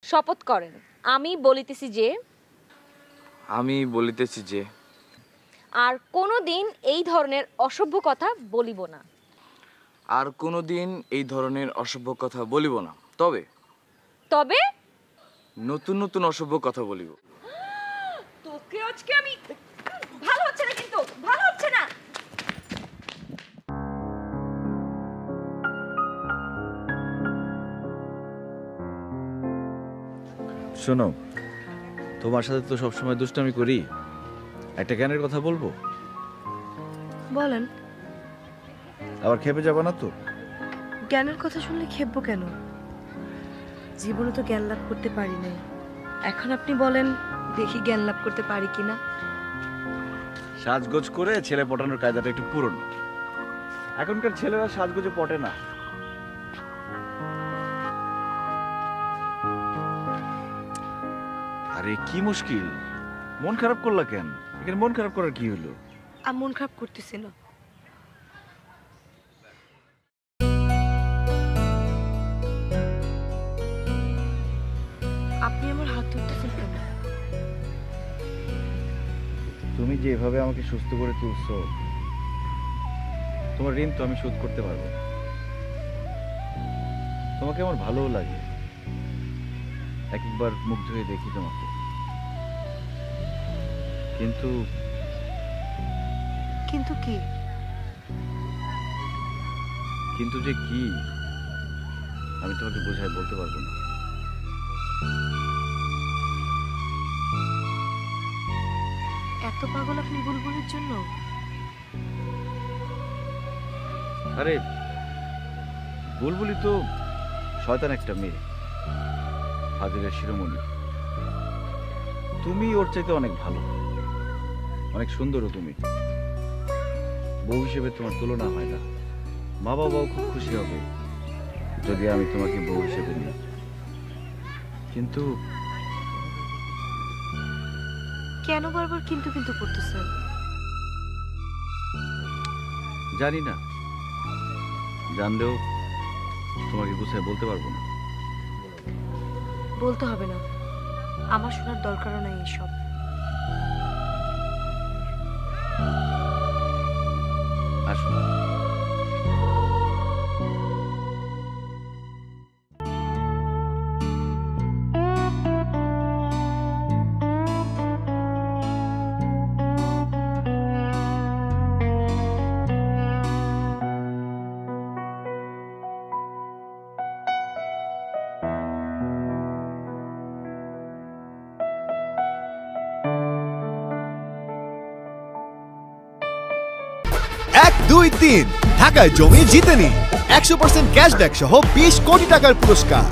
শপথ করেন। আমি বলিতেছি যে আর কোনোদিন এই ধরনের অসভ্য কথা বলিব না। তবে নতুন নতুন অসভ্য কথা বলিব। তোকে আজকে আমি ভালো হচ্ছে না, কিন্তু ভালো হচ্ছে না। শোনো, তোমার সাথে তো সবসময় দুষ্টামি করি, একটা জ্ঞানের কথা বলবো? বলেন। আবার খেপে যাবো না তো? জ্ঞানের কথা শুনলে খেপবো কেন? জীবনে তো জ্ঞান লাভ করতে পারি নাই, এখন আপনি বলেন দেখি জ্ঞান লাভ করতে পারি কিনা। সাজগোজ করে ছেলে পটানোর কায়দাটা একটু পুরনো, এখনকার ছেলেরা সাজগোজে পটে না। আরে কি মুশকিল, মন খারাপ করলা কেন? এখানে মন খারাপ করার কি হলো? আমি মন খারাপ করতেছি না। আপনি আমার হাত ধরতেছেন কেন? তুমি যেভাবে আমাকে সুস্থ করে তুলছো, তোমার ঋণ তো আমি শোধ করতে পারবো। তোমাকে আমার ভালোও লাগে, একবার মুগ্ধ হয়ে দেখি তোমাকে। কিন্তু কিন্তু কি? কিন্তু যে কি আমি তোমাকে বোঝায় বলতে পারবো না। এত পাগল আপনি বুলবুলের জন্য? আরে বুলবুলি তো শয়তান একটা মেয়ে, হাজিরের শিরোমণি। তুমি ওর চাইতে অনেক ভালো, অনেক সুন্দরও। তুমি বউ হিসেবে তোমার তুলনা হয় না। মা বাবাও খুব খুশি হবে যদি আমি তোমাকে বউ হিসেবে নিই। কিন্তু কেন বারবার কিন্তু কিন্তু করতেছেন? জানি না, জানলেও তোমাকে গুছিয়ে বলতে পারবো না। বলতে হবে না, আমার শোনার দরকারও নাই এসব। আসুন। এক দুই তিন ঢাকায় জমি জিতে নিন 100% ক্যাশব্যাক সহ 20 কোটি টাকার পুরস্কার।